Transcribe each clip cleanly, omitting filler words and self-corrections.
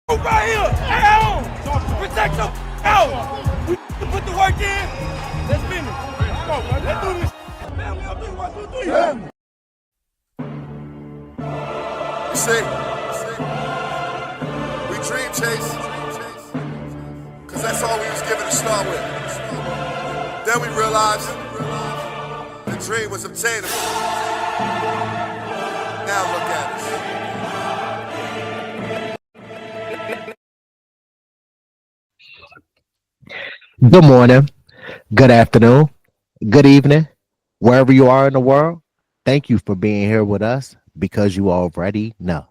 Right here, down. Protect your out. We put the work in. Let's finish. Come on, man. Let's do this. Family, I'll do 1, 2, 3. You see, we dream chase, cause that's all we was given to start with. Then we realized the dream was obtainable. Now look at us. Good morning, good afternoon, good evening, wherever you are in the world. Thank you for being here with us because you already know.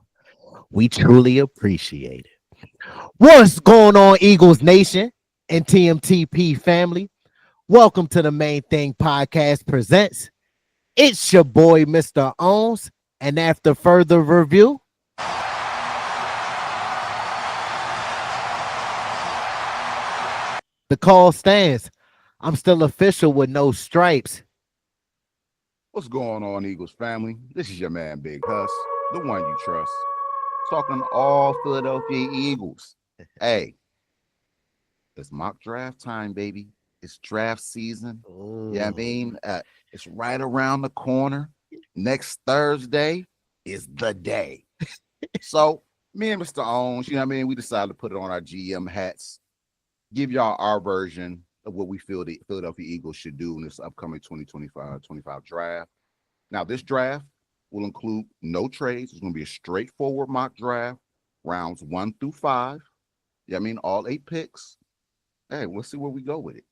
We truly appreciate it. What's going on, Eagles Nation and TMTP family? Welcome to the Main Thing Podcast presents. It's your boy, Mr. Owens. And after further review, the call stands. I'm still official with no stripes. What's going on, Eagles family? This is your man, Big Husk, the one you trust. Talking all Philadelphia Eagles. Hey, it's mock draft time, baby. It's draft season. Yeah, I mean, it's right around the corner. Next Thursday is the day. So me and Mr. Owens, we decided to put it on our GM hats. Give y'all our version of what we feel the Philadelphia Eagles should do in this upcoming 2025 draft. Now, this draft will include no trades. It's going to be a straightforward mock draft, rounds 1 through 5. All 8 picks. Hey, we'll see where we go with it.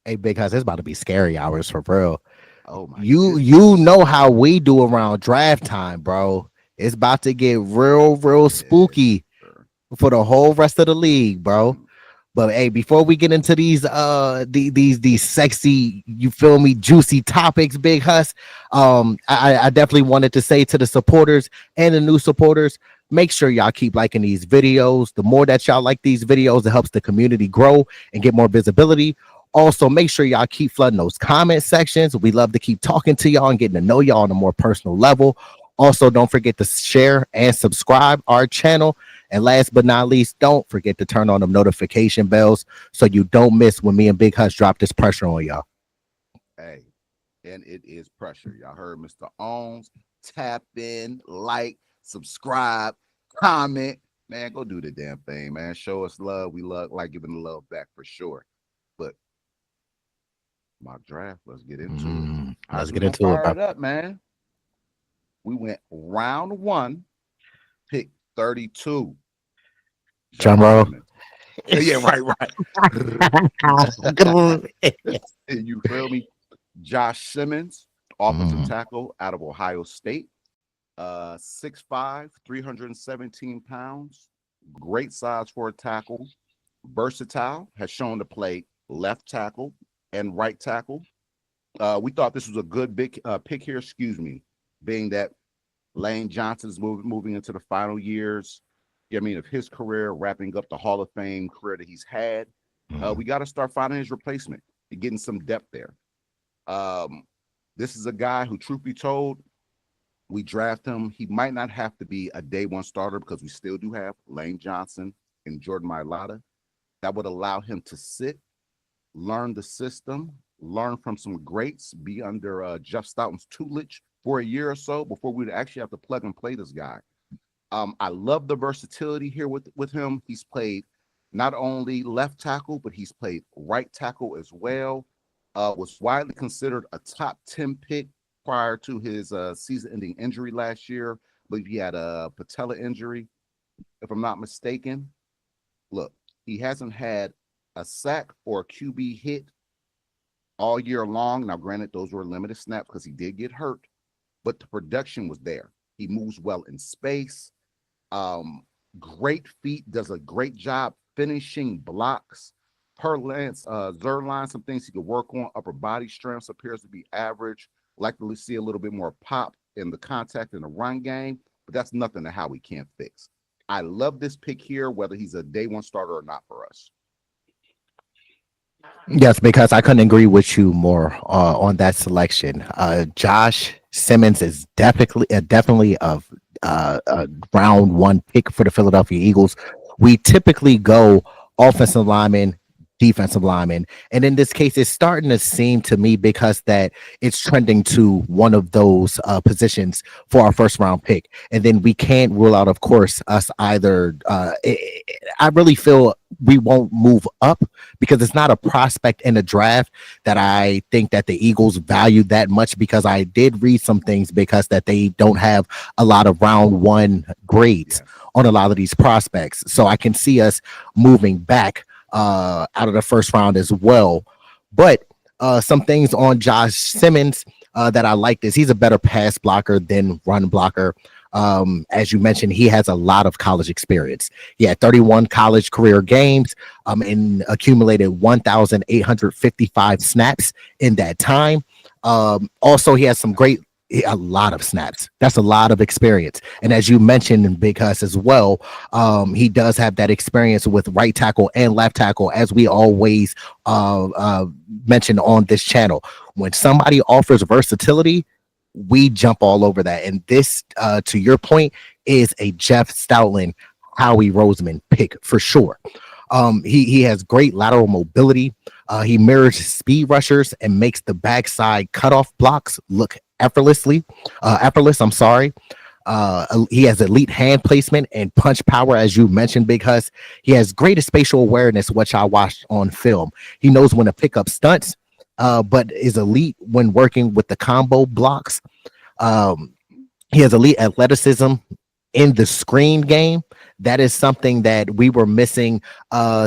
Hey, Big House, it's about to be scary hours for real. Oh my! You know how we do around draft time, bro. It's about to get real spooky for the whole rest of the league, bro. But hey, before we get into these sexy, you feel me, juicy topics, Big Huss, I definitely wanted to say to the supporters and the new supporters, make sure y'all keep liking these videos. The more that y'all like these videos, it helps the community grow and get more visibility. Also, make sure y'all keep flooding those comment sections. We love to keep talking to y'all and getting to know y'all on a more personal level. Also, don't forget to share and subscribe our channel. And last but not least, don't forget to turn on the notification bells so you don't miss when me and Big Hush drop this pressure on y'all. Hey, and it is pressure. Y'all heard Mr. Owens. Tap in, like, subscribe, comment. Man, go do the damn thing, man. Show us love. We like giving the love back for sure. But mock draft, let's get into it. Let's get into it, up, man. We went round 1, pick 32. Drum roll. Yeah, right. You feel me? Josh Simmons, offensive tackle out of Ohio State. 6'5", 317 pounds. Great size for a tackle. Versatile, has shown to play left tackle and right tackle. We thought this was a good big pick here, being that Lane Johnson is moving into the final years, of his career, wrapping up the Hall of Fame career that he's had. We got to start finding his replacement and getting some depth there. This is a guy who, truth be told, we draft him. He might not have to be a day one starter because we still do have Lane Johnson and Jordan Mailata. That would allow him to sit, learn the system, learn from some greats, be under Jeff Stoughton's tutelage for a year or so before we'd actually have to plug and play this guy. I love the versatility here with him. He's played not only left tackle, but he's played right tackle as well. Was widely considered a top 10 pick prior to his season-ending injury last year. But he had a patella injury, if I'm not mistaken. Look, he hasn't had a sack or a QB hit all year long. Now, granted, those were limited snaps because he did get hurt, but the production was there. He moves well in space. Great feet, does a great job finishing blocks. Per Lance Zerline, some things he could work on. Upper body strength appears to be average. Like to see a little bit more pop in the contact in the run game, but that's nothing that how we can't fix. I love this pick here, whether he's a day one starter or not for us. Yes, because I couldn't agree with you more on that selection. Josh Simmons is definitely round one pick for the Philadelphia Eagles, we typically go offensive lineman, defensive lineman, and in this case, it's starting to seem to me because that it's trending to one of those positions for our first round pick, and then we can't rule out, of course, us either. I really feel we won't move up because it's not a prospect in the draft that I think that the Eagles value that much, because I did read some things because that they don't have a lot of round one grades on a lot of these prospects. So I can see us moving back out of the first round as well. But some things on Josh Simmons that I like is he's a better pass blocker than run blocker. As you mentioned, he has a lot of college experience. He had 31 college career games and accumulated 1,855 snaps in that time. Also, he has a lot of snaps. That's a lot of experience. And as you mentioned in Big Husk as well, he does have that experience with right tackle and left tackle, as we always mention on this channel. When somebody offers versatility, we jump all over that. And this, to your point, is a Jeff Stoutland, Howie Roseman pick for sure. He has great lateral mobility. He mirrors speed rushers and makes the backside cutoff blocks look effortless. I'm sorry. He has elite hand placement and punch power, as you mentioned, Big Husk. He has great spatial awareness, which I watched on film. He knows when to pick up stunts, but is elite when working with the combo blocks. He has elite athleticism in the screen game. That is something that we were missing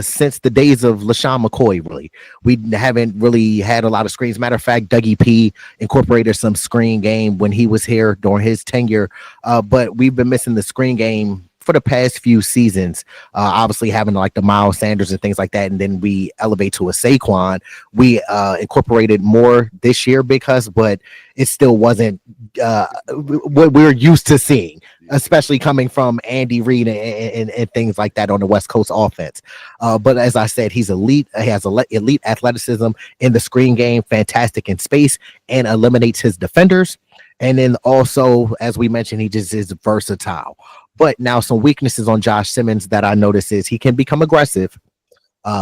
since the days of LaShawn McCoy, really. We haven't really had a lot of screens. Matter of fact, Dougie P incorporated some screen game when he was here during his tenure, but we've been missing the screen game for the past few seasons, obviously having like the Miles Sanders and things like that, and then we elevate to a Saquon. We incorporated more this year because, but it still wasn't what we're used to seeing, especially coming from Andy Reid and things like that on the West Coast offense. But as I said, he's elite. He has elite athleticism in the screen game, fantastic in space, and eliminates his defenders. And then also, as we mentioned, he just is versatile. But now some weaknesses on Josh Simmons that I notice is he can become aggressive,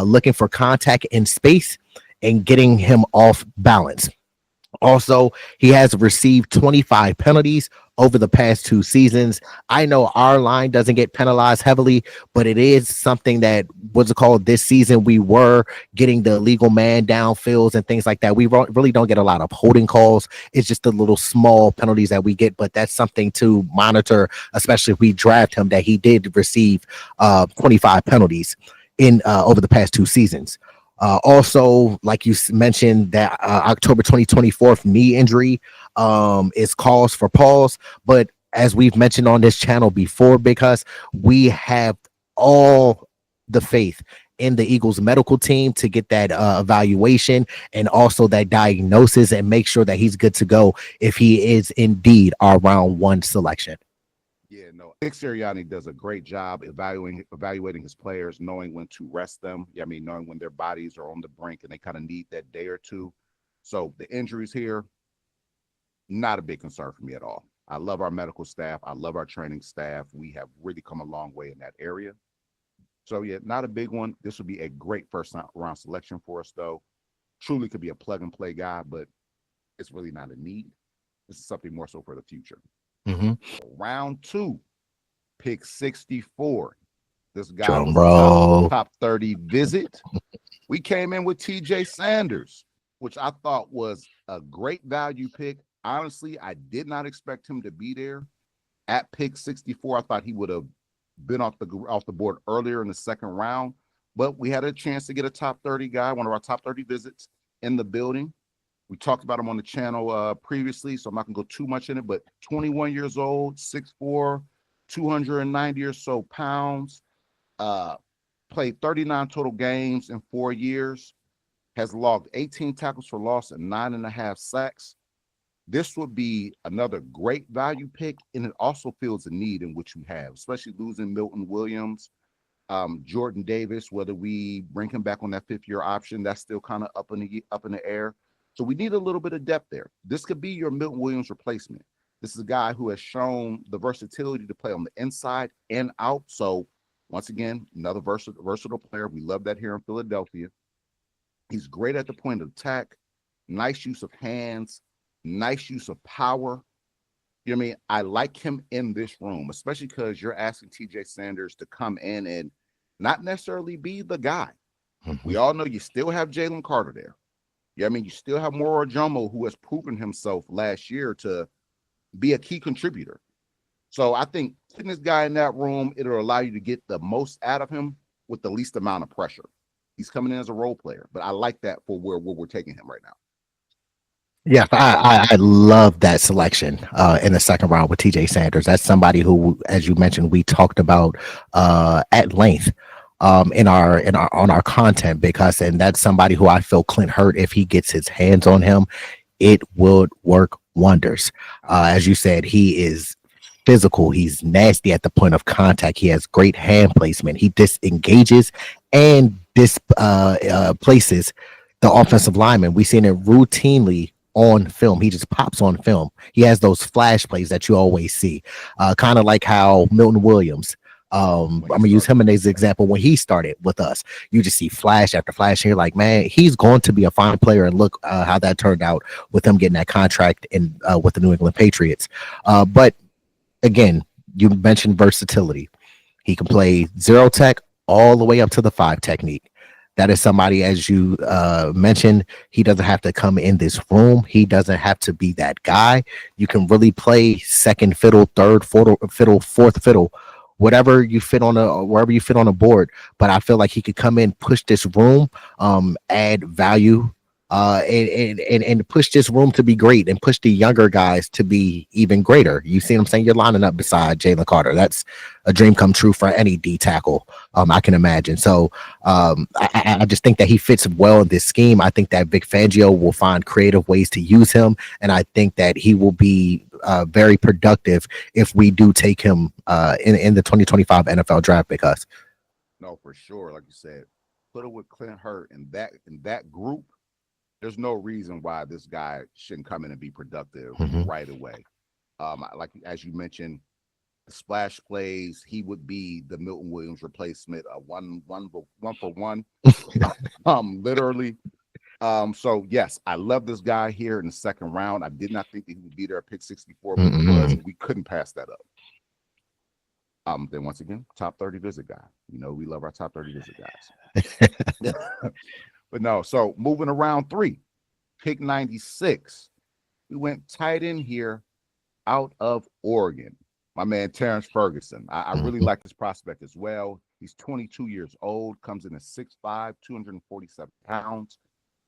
looking for contact in space and getting him off balance. Also, he has received 25 penalties over the past 2 seasons. I know our line doesn't get penalized heavily, but it is something that, what's it called, this season we were getting the illegal man downfields and things like that. We really don't get a lot of holding calls. It's just the little small penalties that we get, but that's something to monitor, especially if we draft him, that he did receive 25 penalties in over the past 2 seasons. Also, like you mentioned, that October 2024 knee injury is cause for pause. But as we've mentioned on this channel before, because we have all the faith in the Eagles medical team to get that evaluation and also that diagnosis and make sure that he's good to go if he is indeed our round 1 selection. Yeah, no, Nick Sirianni does a great job evaluating his players, knowing when to rest them. Yeah, I mean, knowing when their bodies are on the brink and they kind of need that day or two. So the injuries here, not a big concern for me at all. I love our medical staff. I love our training staff. We have really come a long way in that area. So yeah, not a big one. This would be a great first round selection for us, though. Truly could be a plug and play guy, but it's really not a need. This is something more so for the future. Mm-hmm. Round 2, pick 64. This guy Drum was top 30 visit. We came in with TJ Sanders, which I thought was a great value pick. Honestly, I did not expect him to be there at pick 64. I thought he would have been off the board earlier in the second round, but we had a chance to get a top 30 guy, one of our top 30 visits in the building. We talked about him on the channel previously, so I'm not going to go too much in it, but 21 years old, 6'4", 290 or so pounds, played 39 total games in 4 years, has logged 18 tackles for loss and 9.5 sacks. This would be another great value pick, and it also fills a need in which we have, especially losing Milton Williams, Jordan Davis. Whether we bring him back on that 5th-year option, that's still kind of up in the air. So we need a little bit of depth there. This could be your Milton Williams replacement. This is a guy who has shown the versatility to play on the inside and out. So once again, another versatile player. We love that here in Philadelphia. He's great at the point of attack, nice use of hands, nice use of power. You know what I mean? I like him in this room, especially because you're asking TJ Sanders to come in and not necessarily be the guy. We all know you still have Jalen Carter there. Yeah, I mean, you still have Moro Jomo, who has proven himself last year to be a key contributor. So I think putting this guy in that room, it'll allow you to get the most out of him with the least amount of pressure. He's coming in as a role player, but I like that for where we're taking him right now. Yeah, I love that selection in the second round with TJ Sanders. That's somebody who, as you mentioned, we talked about at length in our on our content, because and that's somebody who I feel Clint Hurt, if he gets his hands on him, it would work wonders. As you said, he is physical. He's nasty at the point of contact. He has great hand placement. He disengages and displaces the offensive lineman. We've seen it routinely on film. He just pops on film. He has those flash plays that you always see, kind of like how Milton Williams. I'm gonna use him as an example. When he started with us, you just see flash after flash, and you're like, man, he's going to be a fine player. And look how that turned out with him getting that contract in with the New England Patriots. But again, you mentioned versatility. He can play 0 tech all the way up to the 5 technique. That is somebody, as you mentioned, he doesn't have to come in this room. He doesn't have to be that guy. You can really play second fiddle, third fiddle, fourth fiddle, whatever you fit on wherever you fit on a board. But I feel like he could come in, push this room, add value, and push this room to be great, and push the younger guys to be even greater. You see what I'm saying? You're lining up beside Jalen Carter. That's a dream come true for any D tackle, I can imagine. So I just think that he fits well in this scheme. I think that Vic Fangio will find creative ways to use him, and I think that he will be very productive if we do take him in the 2025 NFL draft. Because no, for sure, like you said, put it with Clint Hurt and that group. There's no reason why this guy shouldn't come in and be productive right away. Like as you mentioned, the splash plays, he would be the Milton Williams replacement, one for one, literally. So yes, I love this guy here in the second round. I did not think that he would be there at pick 64, because we couldn't pass that up. Then once again, top 30 visit guy. You know, we love our top 30 visit guys. But no, so moving around 3, pick 96. We went tight end here out of Oregon. My man, Terrence Ferguson. I really like this prospect as well. He's 22 years old, comes in at 6'5", 247 pounds.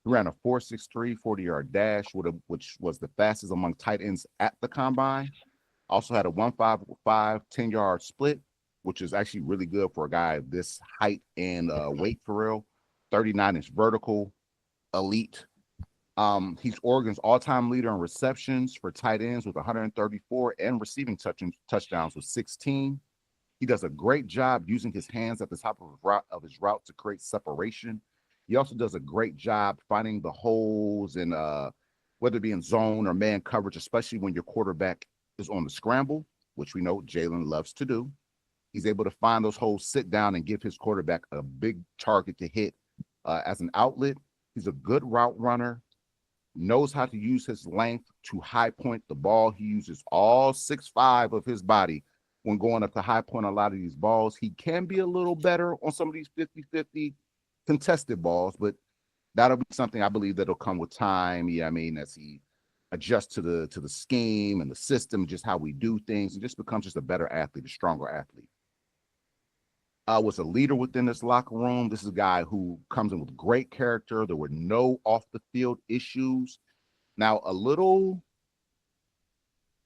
He ran a 4.63 40-yard dash, which was the fastest among tight ends at the combine. Also had a 1.55 10-yard split, which is actually really good for a guy of this height and weight for real. 39-inch vertical, elite. He's Oregon's all-time leader in receptions for tight ends with 134 and receiving touchdowns with 16. He does a great job using his hands at the top of his route to create separation. He also does a great job finding the holes in whether it be in zone or man coverage, especially when your quarterback is on the scramble, which we know Jalen loves to do. He's able to find those holes, sit down, and give his quarterback a big target to hit as an outlet. He's a good route runner, knows how to use his length to high point the ball. He uses all 6'5" of his body when going up to high point a lot of these balls. He can be a little better on some of these 50-50 contested balls, but that'll be something I believe that'll come with time. Yeah, I mean, as he adjusts to the scheme and the system, just how we do things, and just becomes just a better athlete, a stronger athlete. Was a leader within this locker room. This is a guy who comes in with great character. There were no off-the-field issues. Now, a little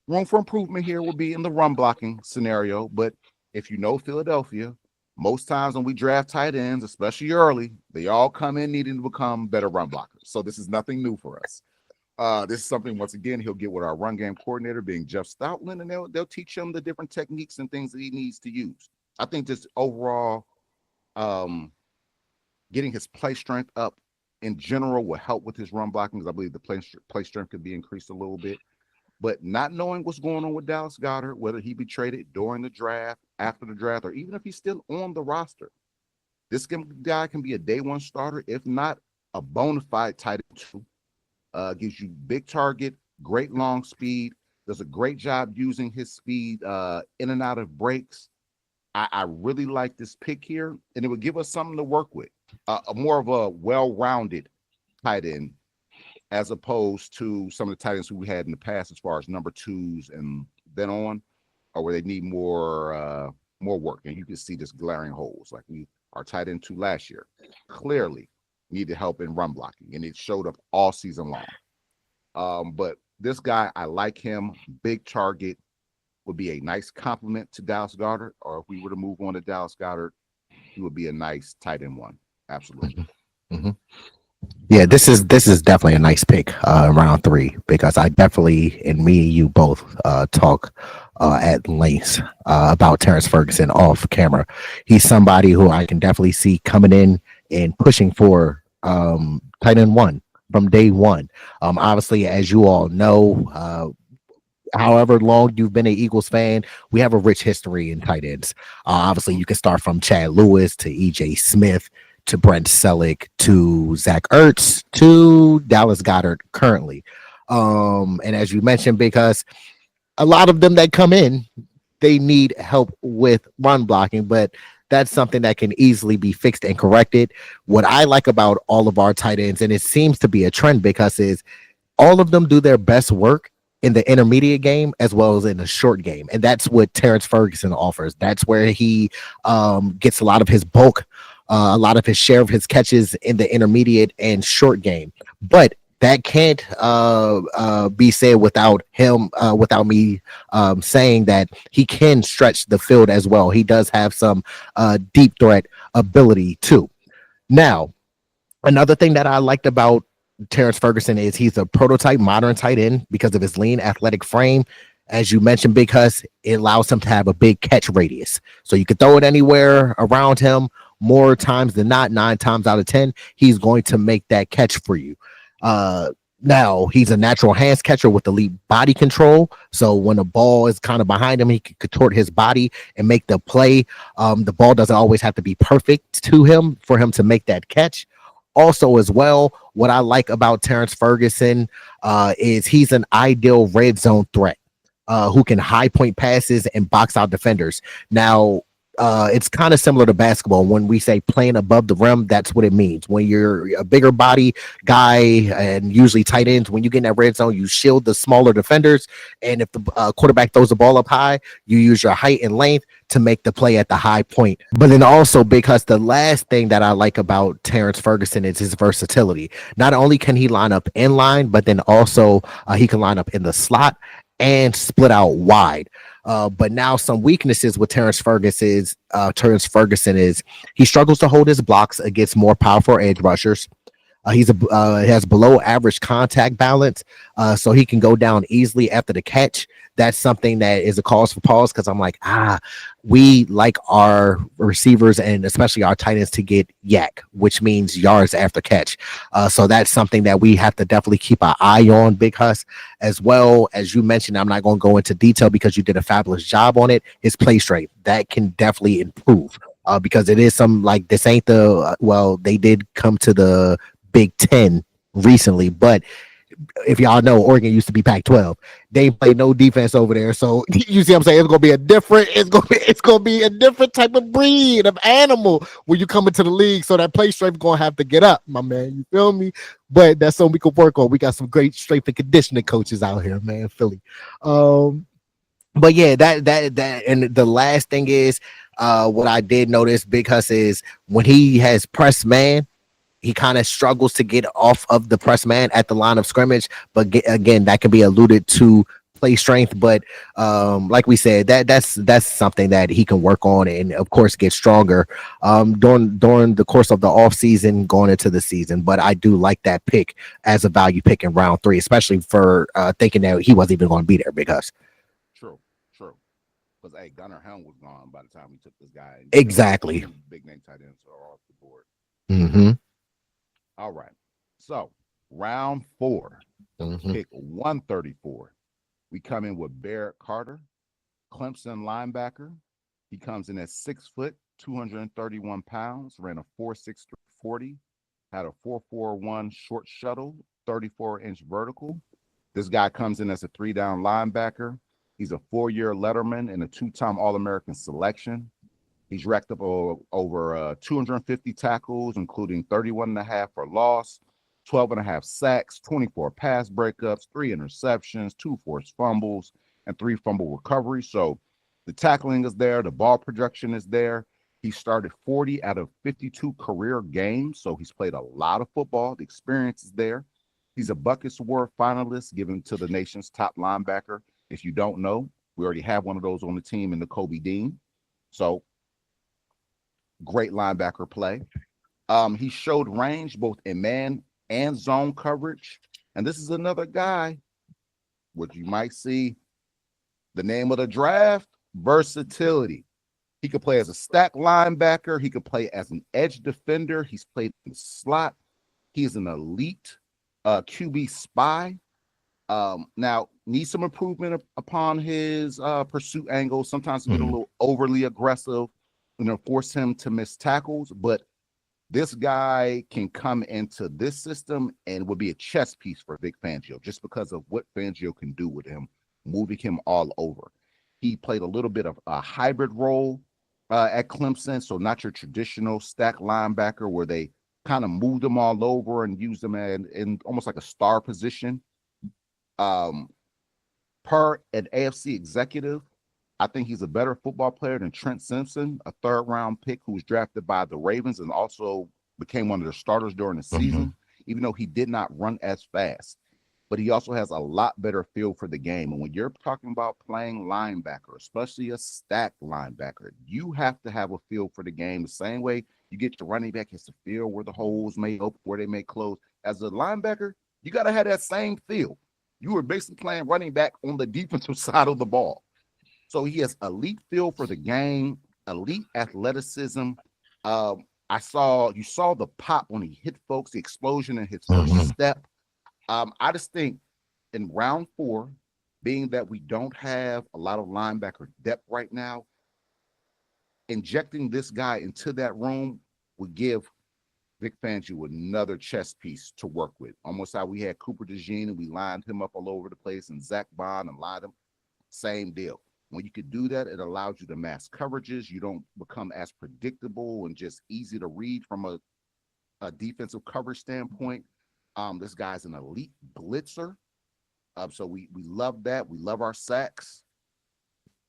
room for improvement here will be in the run blocking scenario, but if you know Philadelphia, most times when we draft tight ends, especially early, they all come in needing to become better run blockers. So this is nothing new for us. This is something, once again, he'll get with our run game coordinator, being Jeff Stoutland, and they'll teach him the different techniques and things that he needs to use. I think just overall, getting his play strength up in general will help with his run blocking, because I believe the play strength could be increased a little bit. But not knowing what's going on with Dallas Goedert, whether he be traded during the draft, after the draft, or even if he's still on the roster, this guy can be a day one starter, if not a bona fide tight end two. Gives you big target, great long speed, does a great job using his speed in and out of breaks. I really like this pick here, and it would give us something to work with, more of a well-rounded tight end, as opposed to some of the tight ends who we had in the past as far as number twos and then on, or where they need more work. And you can see this glaring holes. Like our tight end two last year clearly needed help in run blocking, and it showed up all season long. But this guy, I like him. Big target, would be a nice compliment to Dallas Goedert, or if we were to move on to Dallas Goedert, he would be a nice tight end one. Absolutely. Mm-hmm. Yeah, this is definitely a nice pick, round 3, because I definitely, and me and you both talk at length about Terrence Ferguson off camera. He's somebody who I can definitely see coming in and pushing for tight end 1 from day one. Obviously, as you all know, however long you've been an Eagles fan, we have a rich history in tight ends. Obviously, you can start from Chad Lewis to EJ Smith to Brent Selleck to Zach Ertz to Dallas Goedert currently. And as you mentioned, because a lot of them that come in, they need help with run blocking, but that's something that can easily be fixed and corrected. What I like about all of our tight ends, and it seems to be a trend, because is all of them do their best work in the intermediate game as well as in the short game. And that's what Terrence Ferguson offers. That's where he gets a lot of his bulk, a lot of his share of his catches in the intermediate and short game. But that can't be said without him, without me saying that he can stretch the field as well. He does have some deep threat ability too. Now, another thing that I liked about Terrence Ferguson is he's a prototype modern tight end because of his lean athletic frame. As you mentioned, because it allows him to have a big catch radius. So you can throw it anywhere around him. More times than not, 9 times out of 10, he's going to make that catch for you. Now, he's a natural hands catcher with elite body control. So when the ball is kind of behind him, he can contort his body and make the play. The ball doesn't always have to be perfect to him for him to make that catch. Also, as well, what I like about Terrence Ferguson is he's an ideal red zone threat who can high point passes and box out defenders. Now, it's kind of similar to basketball. When we say playing above the rim, that's what it means. When you're a bigger body guy, and usually tight ends, when you get in that red zone, you shield the smaller defenders. And if the quarterback throws the ball up high, you use your height and length to make the play at the high point. But then also, because the last thing that I like about Terrence Ferguson is his versatility. Not only can he line up in line, but then also he can line up in the slot and split out wide. But now some weaknesses with Terrence Ferguson is he struggles to hold his blocks against more powerful edge rushers. He has below average contact balance, so he can go down easily after the catch. That's something that is a cause for pause, because I'm like, we like our receivers and especially our tight ends to get yak, which means yards after catch. So that's something that we have to definitely keep our eye on, Big Husk. As well as you mentioned, I'm not going to go into detail because you did a fabulous job on it. His play straight, that can definitely improve, because it is some, like, this ain't the well, they did come to the Big Ten recently, but if y'all know, Oregon used to be Pac-12. They play no defense over there, so you see what I'm saying? It's gonna be a different type of breed of animal when you come into the league. So that play strength gonna have to get up, my man. You feel me? But that's something we can work on. We got some great strength and conditioning coaches out here, man, Philly. But yeah, that and the last thing is, what I did notice, Big Huss, is when he has press man, he kind of struggles to get off of the press man at the line of scrimmage. But again, that can be alluded to play strength. But like we said, that's something that he can work on and, of course, get stronger during the course of the offseason going into the season. But I do like that pick as a value pick in round 3, especially for thinking that he wasn't even going to be there, because. True. Because, hey, Gunnar Helm was gone by the time we took this guy. Exactly. Big name tight ends are off the board. Mm-hmm. All right. So round 4, pick 134. We come in with Barrett Carter, Clemson linebacker. He comes in at 6 foot, 231 pounds, ran a 4.63 40, had a 4.41 short shuttle, 34-inch vertical. This guy comes in as a 3-down linebacker. He's a 4-year letterman and a 2-time All-American selection. He's racked up over 250 tackles, including 31.5 for loss, 12.5 sacks, 24 pass breakups, 3 interceptions, 2 forced fumbles, and 3 fumble recoveries. So the tackling is there. The ball production is there. He started 40 out of 52 career games, so he's played a lot of football. The experience is there. He's a Buckets Award finalist given to the nation's top linebacker. If you don't know, we already have one of those on the team in the Kobe Dean. So great linebacker play. He showed range both in man and zone coverage. And this is another guy, what you might see, the name of the draft, versatility. He could play as a stack linebacker. He could play as an edge defender. He's played in the slot. He is an elite QB spy. Now, needs some improvement upon his pursuit angle. Sometimes get a little overly aggressive, force him to miss tackles. But this guy can come into this system and would be a chess piece for Vic Fangio just because of what Fangio can do with him, moving him all over. He played a little bit of a hybrid role at Clemson, so not your traditional stack linebacker where they kind of moved him all over and used him in almost like a star position. Per an AFC executive, I think he's a better football player than Trent Simpson, a 3rd-round pick who was drafted by the Ravens and also became one of their starters during the season, even though he did not run as fast. But he also has a lot better feel for the game. And when you're talking about playing linebacker, especially a stack linebacker, you have to have a feel for the game the same way you get your running back has to feel where the holes may open, where they may close. As a linebacker, you got to have that same feel. You were basically playing running back on the defensive side of the ball. So he has elite feel for the game, elite athleticism. You saw the pop when he hit folks, the explosion in his first step. I just think in round 4, being that we don't have a lot of linebacker depth right now, injecting this guy into that room would give Vic Fangio another chess piece to work with. Almost how we had Cooper DeJean and we lined him up all over the place, and Zach Bond and lined him. Same deal. When you could do that, it allows you to mask coverages. You don't become as predictable and just easy to read from a defensive coverage standpoint. This guy's an elite blitzer. So we love that. We love our sacks.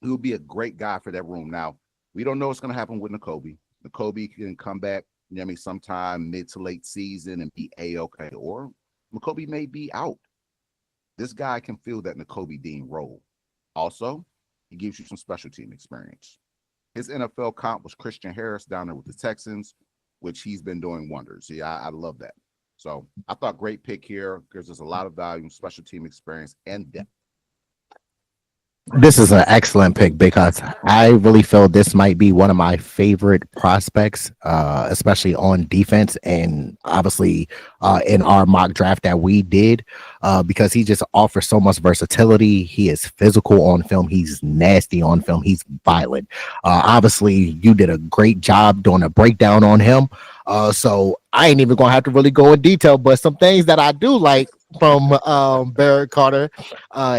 He would be a great guy for that room. Now, we don't know what's going to happen with Nakobe. Nakobe can come back, sometime mid to late season and be A-okay. Or Nakobe may be out. This guy can fill that Nakobe Dean role. Also, he gives you some special team experience. His NFL comp was Christian Harris down there with the Texans, which he's been doing wonders. Yeah, I love that. So I thought great pick here because there's a lot of value, special team experience, and depth. This is an excellent pick because I really feel this might be one of my favorite prospects, especially on defense and obviously in our mock draft that we did, because he just offers so much versatility. He is physical on film. He's nasty on film. He's violent. Obviously, you did a great job doing a breakdown on him. So I ain't even gonna have to really go in detail, but some things that I do like from Barrett Carter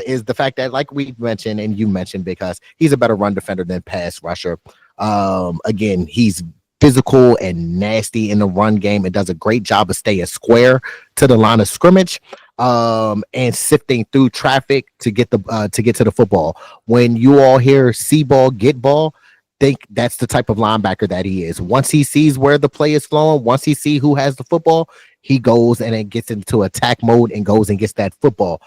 is the fact that, like we mentioned and you mentioned, because he's a better run defender than pass rusher. Again, he's physical and nasty in the run game and does a great job of staying square to the line of scrimmage and sifting through traffic to get to the football. When you all hear see ball, get ball, think that's the type of linebacker that he is. Once he sees where the play is flowing, once he sees who has the football, he goes and then gets into attack mode and goes and gets that football.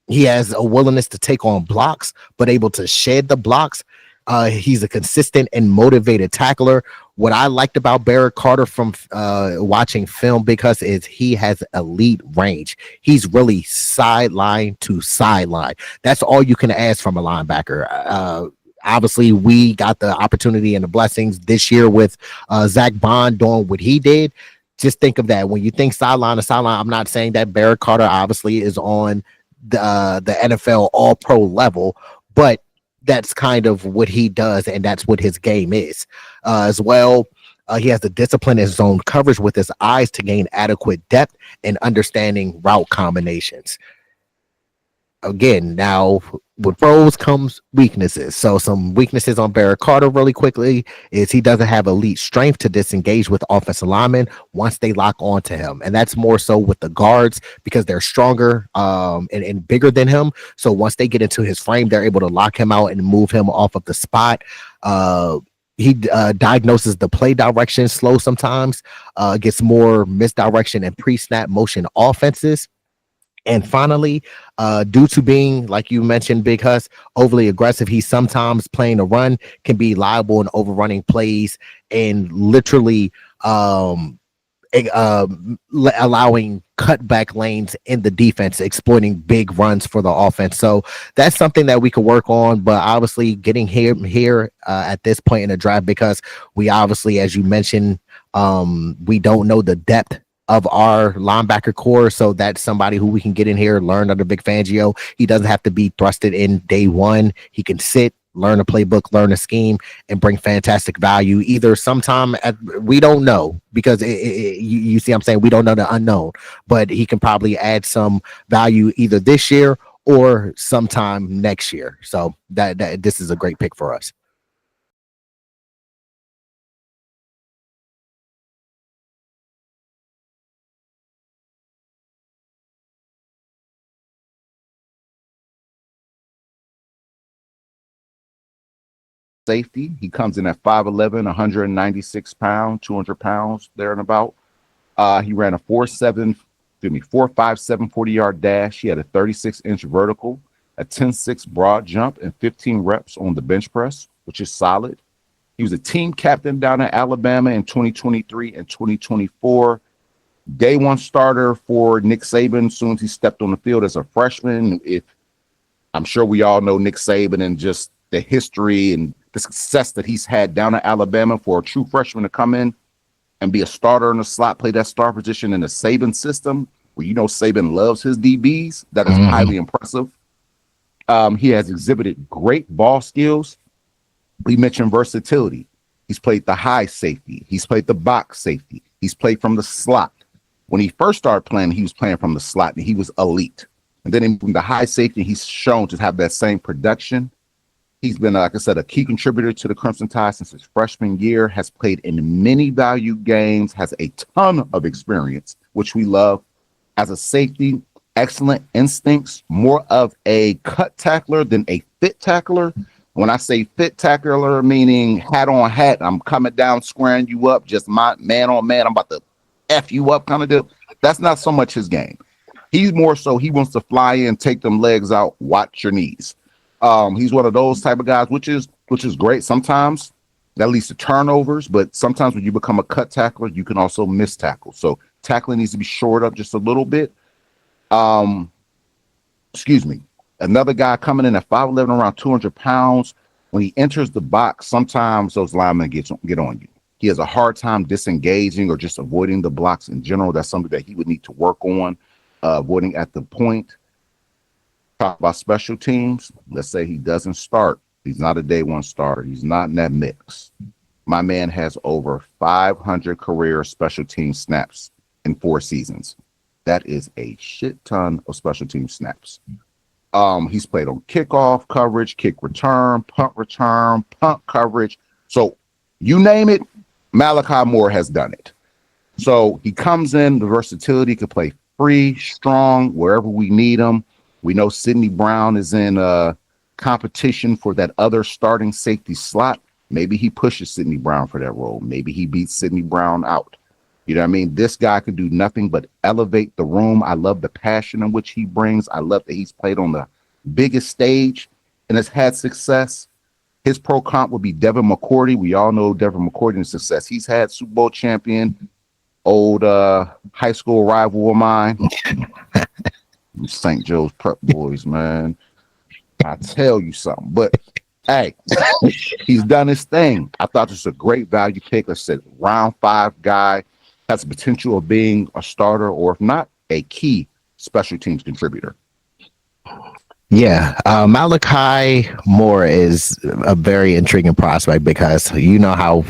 He has a willingness to take on blocks, but able to shed the blocks. He's a consistent and motivated tackler. What I liked about Barrett Carter from watching film, because is he has elite range. He's really sideline to sideline. That's all you can ask from a linebacker. Obviously, we got the opportunity and the blessings this year with Zach Bond doing what he did. Just think of that. When you think sideline to sideline, I'm not saying that Barrett Carter obviously is on the NFL All Pro level, but that's kind of what he does, and that's what his game is as well. He has the discipline in zone coverage with his eyes to gain adequate depth and understanding route combinations. Again, now with pros comes weaknesses. So some weaknesses on Barrett Carter really quickly is he doesn't have elite strength to disengage with offensive linemen once they lock onto him. And that's more so with the guards because they're stronger and bigger than him. So once they get into his frame, they're able to lock him out and move him off of the spot. He diagnoses the play direction slow sometimes, gets more misdirection and pre-snap motion offenses. And finally, due to being, like you mentioned, Big Husk, overly aggressive, he's sometimes playing a run, can be liable in overrunning plays and literally allowing cutback lanes in the defense, exploiting big runs for the offense. So that's something that we could work on. But obviously, getting here at this point in the draft, because we obviously, as you mentioned, we don't know the depth of our linebacker core, so that's somebody who we can get in here, learn under Big Fangio. He doesn't have to be thrusted in day one. He can sit, learn a playbook, learn a scheme, and bring fantastic value. Either sometime we don't know, because you see, I'm saying we don't know the unknown, but he can probably add some value either this year or sometime next year. So that this is a great pick for us. Safety. He comes in at 5'11", 196 pounds, 200 pounds, there and about. He ran a 4.57 40-yard dash. He had a 36-inch vertical, a 10.6 broad jump, and 15 reps on the bench press, which is solid. He was a team captain down at Alabama in 2023 and 2024. Day one starter for Nick Saban as soon as he stepped on the field as a freshman. I'm sure we all know Nick Saban and just the history and the success that he's had down at Alabama for a true freshman to come in and be a starter in the slot, play that star position in the Saban system, where Saban loves his DBs. That is highly impressive. He has exhibited great ball skills. We mentioned versatility. He's played the high safety. He's played the box safety. He's played from the slot. When he first started playing, he was playing from the slot, and he was elite. And then from the high safety, he's shown to have that same production. He's been, like I said, a key contributor to the Crimson Tide since his freshman year, has played in many value games, has a ton of experience, which we love. As a safety, excellent instincts, more of a cut tackler than a fit tackler. When I say fit tackler, meaning hat on hat, I'm coming down, squaring you up, just my man on man, I'm about to F you up kind of deal. That's not so much his game. He's more so he wants to fly in, take them legs out, watch your knees. He's one of those type of guys, which is great. Sometimes that leads to turnovers, but sometimes when you become a cut tackler, you can also miss tackle. So tackling needs to be shored up just a little bit. Another guy coming in at 5'11", around 200 pounds. When he enters the box, sometimes those linemen get on you. He has a hard time disengaging or just avoiding the blocks in general. That's something that he would need to work on, avoiding at the point. Talk about special teams. Let's say he doesn't start. He's not a day one starter. He's not in that mix. My man has over 500 career special team snaps in 4 seasons. That is a shit ton of special team snaps. He's played on kickoff coverage, kick return, punt coverage. So you name it, Malachi Moore has done it. So he comes in, the versatility, could play free, strong, wherever we need him. We know Sidney Brown is in competition for that other starting safety slot. Maybe he pushes Sidney Brown for that role. Maybe he beats Sidney Brown out. You know what I mean? This guy can do nothing but elevate the room. I love the passion in which he brings. I love that he's played on the biggest stage and has had success. His pro comp would be Devin McCourty. We all know Devin McCourty's success. He's had Super Bowl champion, old high school rival of mine. St. Joe's Prep Boys, man. I tell you something. But hey, he's done his thing. I thought this was a great value pick. I said round 5 guy, has the potential of being a starter, or if not, a key special teams contributor. Yeah, Malachi Moore is a very intriguing prospect because you know how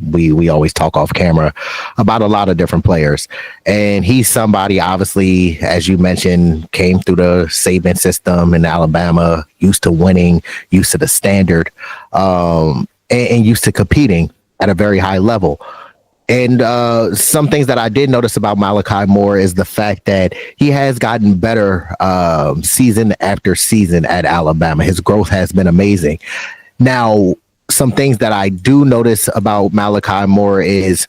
we always talk off camera about a lot of different players, and he's somebody obviously, as you mentioned, came through the Saban system in Alabama, used to winning, used to the standard, and used to competing at a very high level. And some things that I did notice about Malachi Moore is the fact that he has gotten better season after season at Alabama. His growth has been amazing. Now, some things that I do notice about Malachi Moore is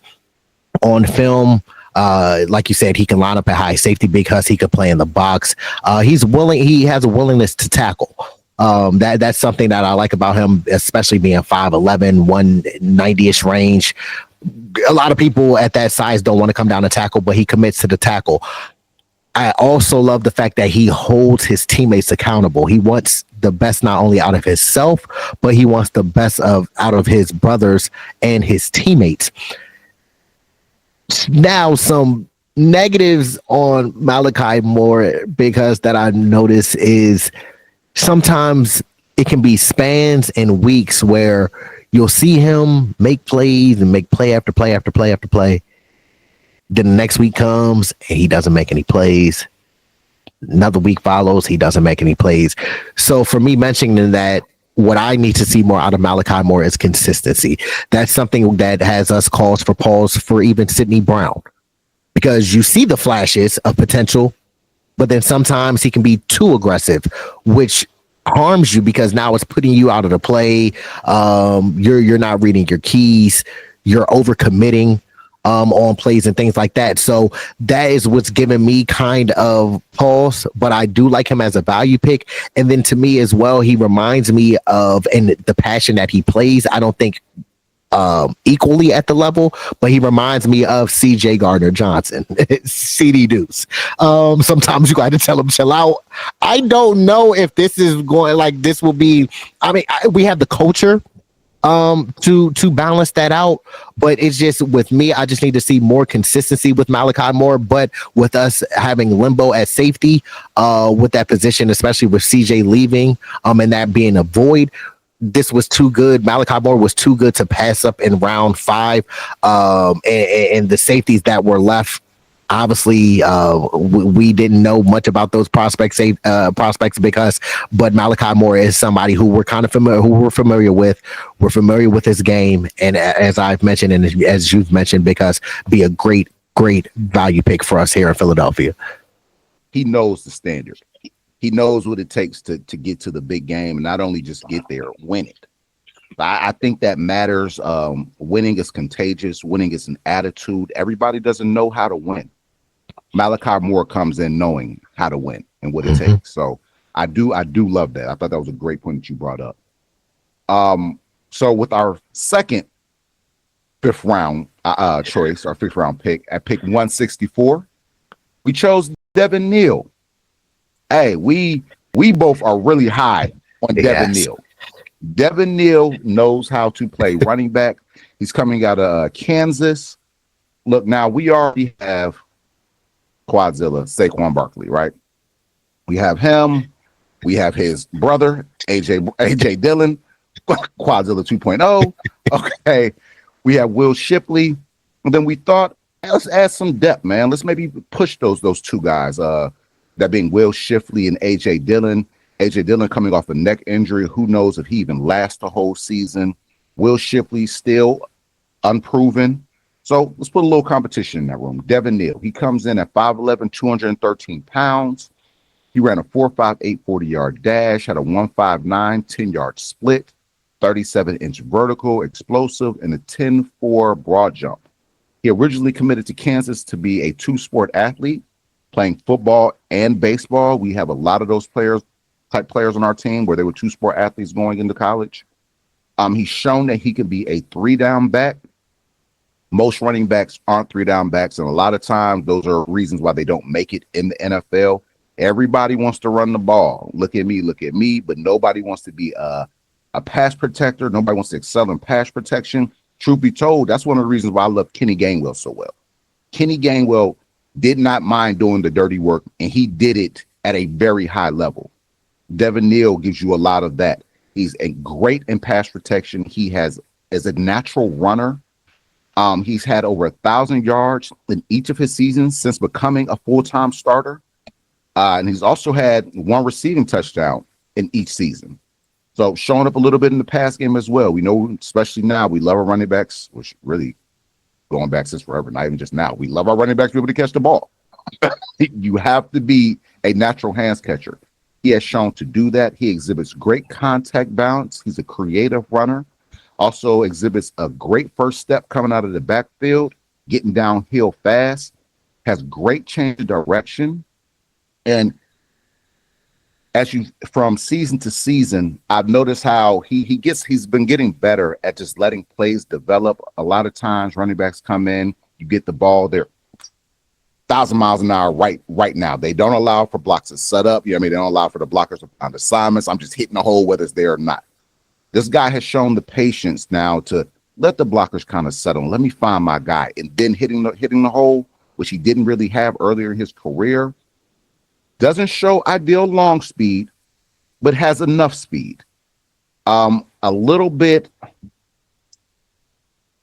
on film. Like you said, he can line up at high safety because he could play in the box. He's willing. He has a willingness to tackle. That's something that I like about him, especially being 5'11", 190-ish range. A lot of people at that size don't want to come down and tackle, but he commits to the tackle. I also love the fact that he holds his teammates accountable. He wants the best not only out of himself, but he wants the best out of his brothers and his teammates. Now, some negatives on Malachi Moore because that I notice is sometimes it can be spans and weeks where you'll see him make plays and make play after play after play after play. Then the next week comes and he doesn't make any plays. Another week follows, he doesn't make any plays. So for me mentioning that, what I need to see more out of Malachi Moore is consistency. That's something that has us calls for pause for even Sidney Brown, because you see the flashes of potential, but then sometimes he can be too aggressive, which harms you because now it's putting you out of the play. You're not reading your keys. You're overcommitting on plays and things like that. So that is what's giving me kind of pause, but I do like him as a value pick. And then to me as well, he reminds me of, and the passion that he plays, I don't think equally at the level, but he reminds me of CJ Gardner Johnson, CD Deuce. Sometimes you got to tell him chill out. I don't know if this is going like this will be. I mean, we have the culture to balance that out, but it's just with me, I just need to see more consistency with Malachi Moore. But with us having limbo at safety with that position, especially with CJ leaving and that being a void, this was too good. Malachi Moore was too good to pass up in round 5. And the safeties that were left, obviously, we didn't know much about those prospects because, but Malachi Moore is somebody who we're kind of familiar with. We're familiar with his game. And as I've mentioned, and as you've mentioned, because be a great value pick for us here in Philadelphia. He knows the standard. He knows what it takes to get to the big game, and not only just get there, win it. I think that matters. Winning is contagious. Winning is an attitude. Everybody doesn't know how to win. Malachi Moore comes in knowing how to win and what it takes. So I do love that. I thought that was a great point that you brought up. So with our second fifth round choice, our fifth round pick at pick 164, we chose Devin Neal. Hey, we both are really high on Devin Neal. Devin Neal knows how to play running back. He's coming out of Kansas. Look, now we already have Quadzilla, Saquon Barkley, right? We have him. We have his brother, AJ Dillon, Quadzilla 2.0. Okay. We have Will Shipley. And then we thought, hey, let's add some depth, man. Let's maybe push those two guys. That being Will Shipley and AJ Dillon. AJ Dillon coming off a neck injury. Who knows if he even lasts the whole season. Will Shipley still unproven. So let's put a little competition in that room. Devin Neal, he comes in at 5'11", 213 pounds. He ran a 4.58 40-yard dash, had a 1.59 10-yard split, 37-inch vertical, explosive, and a 10.4 broad jump. He originally committed to Kansas to be a two-sport athlete, playing football and baseball. We have a lot of those type players on our team where they were two-sport athletes going into college. He's shown that he can be a 3-down back. Most running backs aren't 3-down backs, and a lot of times those are reasons why they don't make it in the NFL. Everybody wants to run the ball. Look at me, but nobody wants to be a pass protector. Nobody wants to excel in pass protection. Truth be told, that's one of the reasons why I love Kenny Gainwell so well. Kenny Gainwell did not mind doing the dirty work, and he did it at a very high level. Devin Neal gives you a lot of that. He's a great in pass protection. He is a natural runner. He's had over 1,000 yards in each of his seasons since becoming a full-time starter. And he's also had 1 receiving touchdown in each season. So showing up a little bit in the pass game as well. We know, especially now, we love our running backs, which really going back since forever, not even just now. We love our running backs to be able to catch the ball. You have to be a natural hands catcher. He has shown to do that. He exhibits great contact balance. He's a creative runner. Also exhibits a great first step coming out of the backfield, getting downhill fast, has great change of direction. And from season to season, I've noticed how he's been getting better at just letting plays develop. A lot of times running backs come in, you get the ball, they're 1,000 miles an hour right now. They don't allow for blocks to set up. You know what I mean? They don't allow for the blockers to find assignments. I'm just hitting the hole whether it's there or not. This guy has shown the patience now to let the blockers kind of settle. Let me find my guy. And then hitting the hole, which he didn't really have earlier in his career. Doesn't show ideal long speed, but has enough speed. A little bit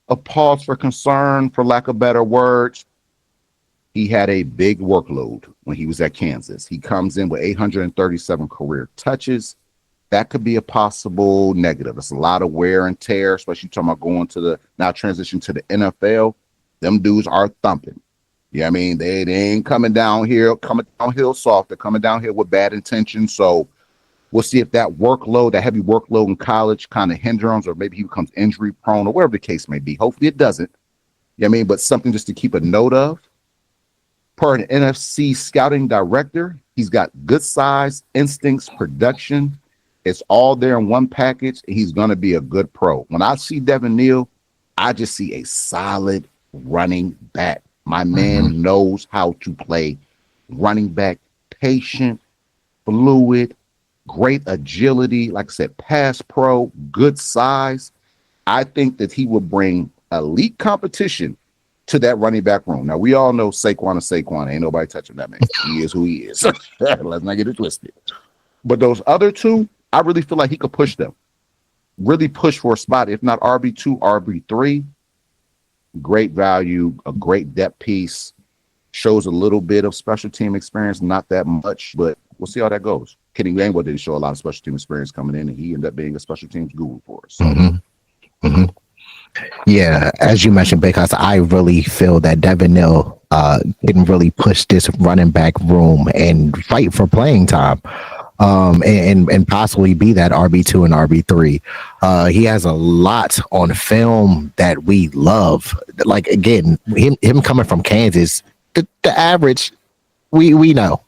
of pause for concern, for lack of better words. He had a big workload when he was at Kansas. He comes in with 837 career touches. That could be a possible negative. It's a lot of wear and tear, especially talking about going to transition to the NFL. Them dudes are thumping. You know what I mean? They ain't coming downhill soft. They're coming down here with bad intentions. So we'll see if that heavy workload in college kind of hinders, or maybe he becomes injury prone, or whatever the case may be. Hopefully it doesn't. You know what I mean? But something just to keep a note of. Per an NFC scouting director, he's got good size, instincts, production. It's all there in one package, and he's going to be a good pro. When I see Devin Neal, I just see a solid running back. My man knows how to play running back, patient, fluid, great agility. Like I said, pass pro, good size. I think that he will bring elite competition to that running back room. Now, we all know Saquon is Saquon. Ain't nobody touching that man. He is who he is. Let's not get it twisted. But those other two, I really feel like he could push them. Really push for a spot, if not RB2, RB3. Great value, a great depth piece. Shows a little bit of special team experience, not that much, but we'll see how that goes. Kenny Gainwell didn't show a lot of special team experience coming in, and he ended up being a special teams guru for us. So. Yeah, as you mentioned, because I really feel that Devin Neal didn't really push this running back room and fight for playing time. And possibly be that RB2 and RB3. He has a lot on film that we love. Like, again, him coming from Kansas, the average, we know.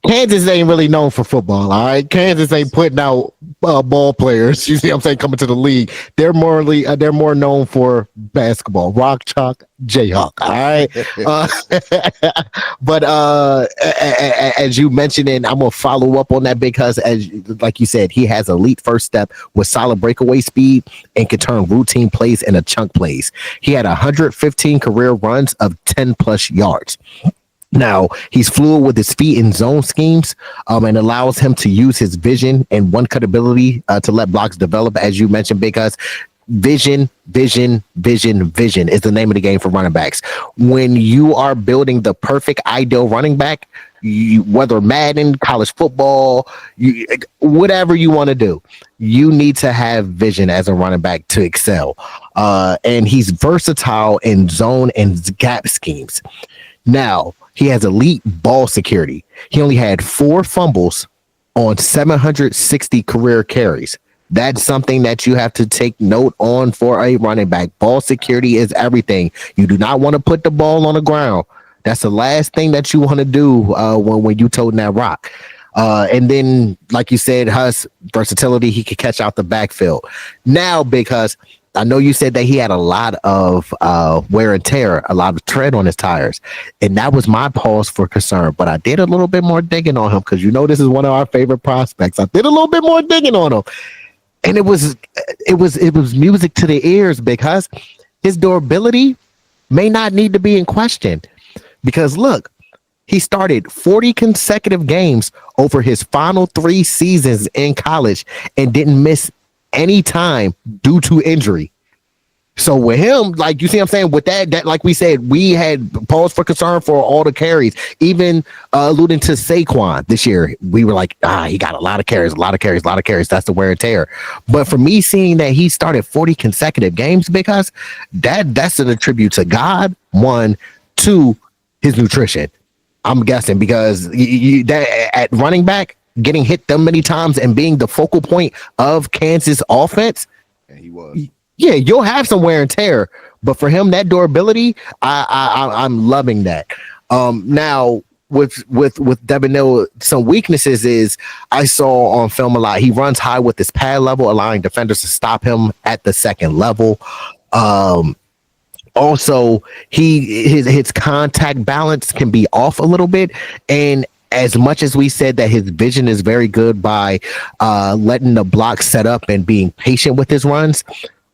Kansas ain't really known for football, all right? Kansas ain't putting out ball players. You see what I'm saying? Coming to the league, they're more known for basketball, rock chalk, Jayhawk. All right, but as you mentioned, and I'm gonna follow up on that because, like you said, he has elite first step with solid breakaway speed and can turn routine plays into chunk plays. He had 115 career runs of 10+ yards. Now, he's fluid with his feet in zone schemes and allows him to use his vision and one-cut ability to let blocks develop, as you mentioned, because vision is the name of the game for running backs. When you are building the perfect ideal running back, whether Madden, college football, whatever you want to do, you need to have vision as a running back to excel. And he's versatile in zone and gap schemes. Now, he has elite ball security. He only had 4 fumbles on 760 career carries. That's something that you have to take note on for a running back. Ball security is everything. You do not want to put the ball on the ground. That's the last thing that you want to do when you toting that rock. And then, like you said, Huss, versatility, he could catch out the backfield. Now, because I know you said that he had a lot of wear and tear, a lot of tread on his tires, and that was my pause for concern. But I did a little bit more digging on him because this is one of our favorite prospects. I did a little bit more digging on him, and it was music to the ears because his durability may not need to be in question. Because look, He started 40 consecutive games over his final 3 seasons in college and didn't miss any time due to injury. So with him, like you see what I'm saying, with that like we said, we had pause for concern for all the carries, even alluding to Saquon this year. We were like, he got a lot of carries. That's the wear and tear. But for me, seeing that he started 40 consecutive games, because that's an attribute to God, 1, 2, his nutrition. I'm guessing because that at running back, getting hit them many times and being the focal point of Kansas offense. And he was. Yeah, you'll have some wear and tear, but for him, that durability, I'm loving that. Now with Devin Neal, some weaknesses is I saw on film a lot. He runs high with his pad level, allowing defenders to stop him at the second level. Also, his contact balance can be off a little bit, and as much as we said that his vision is very good by letting the block set up and being patient with his runs.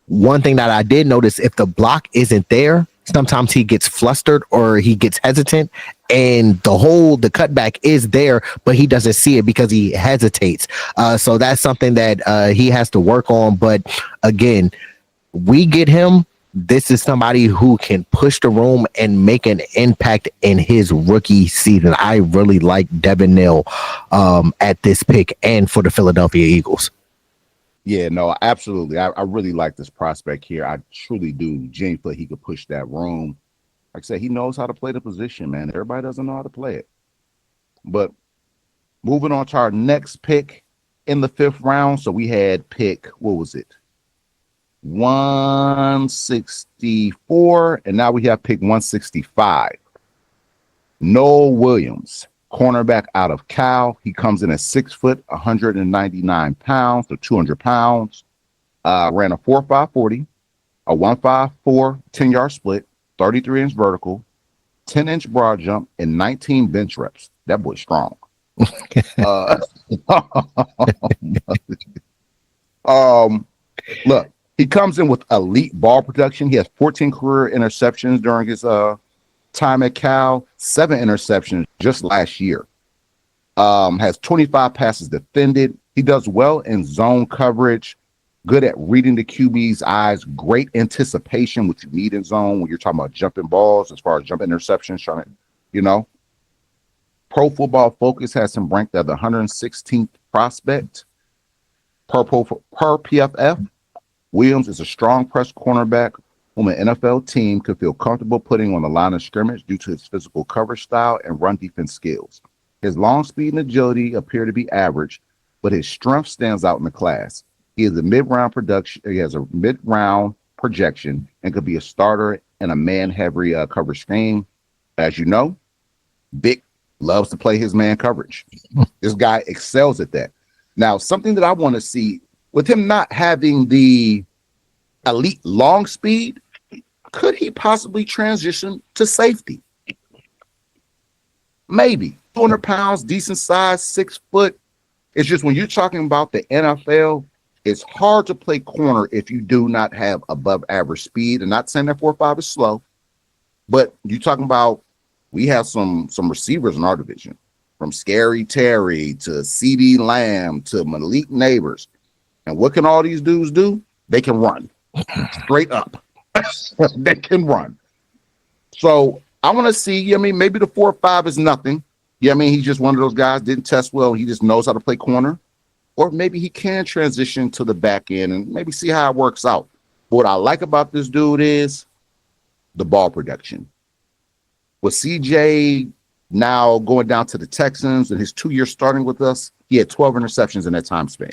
One thing that I did notice, if the block isn't there, sometimes he gets flustered or he gets hesitant, and the cutback is there, but he doesn't see it because he hesitates. So that's something that he has to work on. But again, we get him. This is somebody who can push the room and make an impact in his rookie season. I really like Devin Neal at this pick and for the Philadelphia Eagles. Yeah, no, absolutely. I really like this prospect here. I truly do. Genuinely feel he could push that room. Like I said, he knows how to play the position, man. Everybody doesn't know how to play it. But moving on to our next pick in the 5th round. So we had pick, what was it? 164. And now we have pick 165. Noah Williams, cornerback out of Cal. He comes in at 6 foot, 199 pounds, so 200 pounds. Ran a 4.5 40, a 1.54 10-yard split, 33-inch vertical, 10-inch broad jump, and 19 bench reps. That boy's strong. Look, he comes in with elite ball production. He has 14 career interceptions during his time at Cal, 7 interceptions just last year. Has 25 passes defended. He does well in zone coverage, good at reading the QB's eyes, great anticipation, which you need in zone when you're talking about jumping balls, as far as jump interceptions, trying to, Pro Football Focus has him ranked at the 116th prospect per PFF. Williams is a strong press cornerback whom an NFL team could feel comfortable putting on the line of scrimmage due to his physical coverage style and run defense skills. His long speed and agility appear to be average, but his strength stands out in the class. He has a mid-round projection and could be a starter in a man-heavy coverage scheme. As you know, Vic loves to play his man coverage. This guy excels at that. Now, something that I want to see with him not having the elite long speed, could he possibly transition to safety? Maybe 200 pounds, decent size, 6 foot. It's just when you're talking about the NFL, it's hard to play corner if you do not have above average speed. And not saying that 4.5 is slow, but you're talking about, we have some receivers in our division, from Scary Terry to CeeDee Lamb to Malik Neighbors. And what can all these dudes do? They can run. Straight up. They can run. So I want to see, maybe the 4.5 is nothing. He's just one of those guys, didn't test well. He just knows how to play corner. Or maybe he can transition to the back end and maybe see how it works out. But what I like about this dude is the ball production. With CJ now going down to the Texans and his 2 years starting with us, he had 12 interceptions in that time span.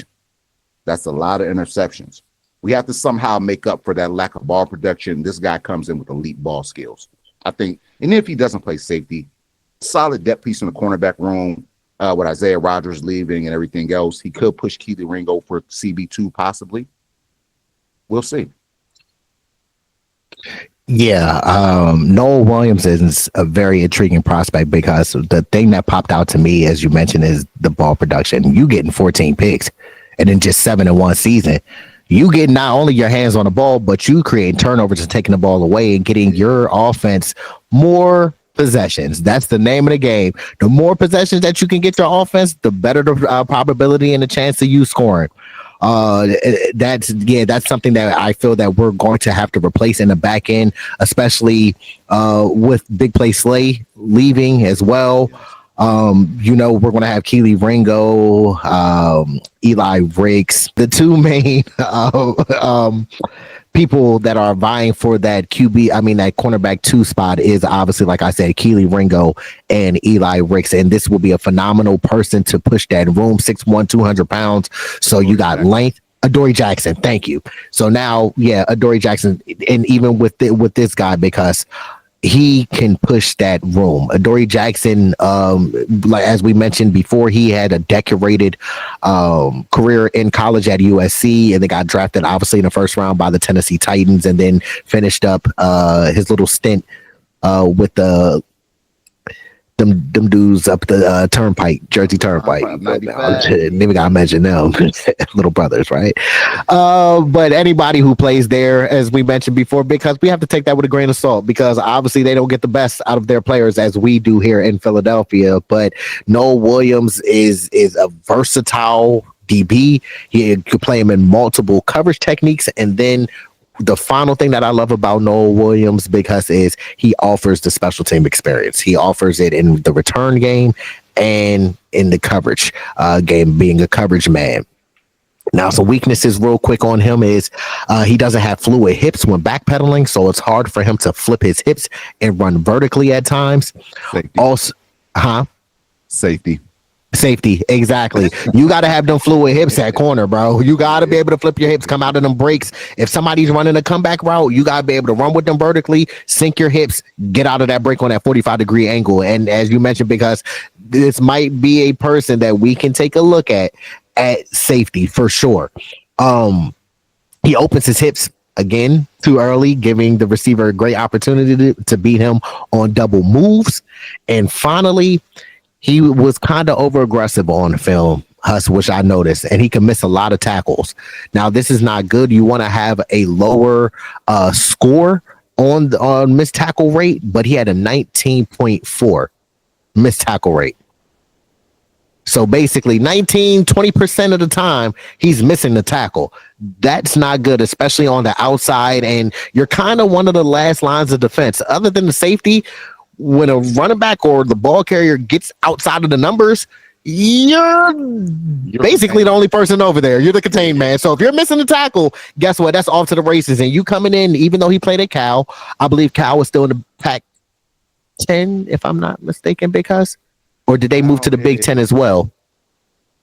That's a lot of interceptions. We have to somehow make up for that lack of ball production. This guy comes in with elite ball skills, I think. And if he doesn't play safety, solid depth piece in the cornerback room, with Isaiah Rodgers leaving and everything else, he could push Keely Ringo for CB2 possibly. We'll see. Yeah, Noah Williams is a very intriguing prospect because the thing that popped out to me, as you mentioned, is the ball production. You getting 14 picks and then just 7 in one season. You get not only your hands on the ball, but you create turnovers and taking the ball away and getting your offense more possessions. That's the name of the game. The more possessions that you can get your offense, the better the probability and the chance of you scoring. That's something that I feel that we're going to have to replace in the back end, especially with Big Play Slay leaving as well. We're going to have Keely Ringo, Eli Ricks, the two main people that are vying for that that cornerback 2 spot is obviously, like I said, Keely Ringo and Eli Ricks. And this will be a phenomenal person to push that room, 6'1", 200 pounds. So you got length. Adoree Jackson, thank you. So now, Adoree Jackson, and even with this guy, because he can push that room. Adoree Jackson, like as we mentioned before, he had a decorated career in college at USC, and they got drafted obviously in the first round by the Tennessee Titans, and then finished up his little stint with them dudes up the Turnpike, Jersey Turnpike. Never gotta mention them, little brothers, right? But anybody who plays there, as we mentioned before, because we have to take that with a grain of salt, because obviously they don't get the best out of their players as we do here in Philadelphia. But Noah Williams is a versatile DB. He could play him in multiple coverage techniques, and then the final thing that I love about Noah Williams, because is he offers the special team experience. He offers it in the return game and in the coverage game, being a coverage man. Now, some weaknesses real quick on him is he doesn't have fluid hips when backpedaling, so it's hard for him to flip his hips and run vertically at times. Safety, exactly. You got to have them fluid hips at corner, bro. You got to be able to flip your hips, come out of them breaks. If somebody's running a comeback route, you got to be able to run with them vertically, sink your hips, get out of that break on that 45-degree angle. And as you mentioned, because this might be a person that we can take a look at safety for sure. He opens his hips again too early, giving the receiver a great opportunity to beat him on double moves. And finally, he was kind of over aggressive on film, Husk, which I noticed, and he can miss a lot of tackles. Now, this is not good. You want to have a lower score on missed tackle rate, but he had a 19.4 missed tackle rate. So basically 20% of the time he's missing the tackle. That's not good, especially on the outside. And you're kind of one of the last lines of defense. Other than the safety, when a running back or the ball carrier gets outside of the numbers, you're basically the only person over there. You're the contained man. So if you're missing the tackle, guess what? That's off to the races. And you coming in, even though he played at Cal, I believe Cal was still in the Pac-10, if I'm not mistaken, Big Husk. Or did they move to the Big Ten as well?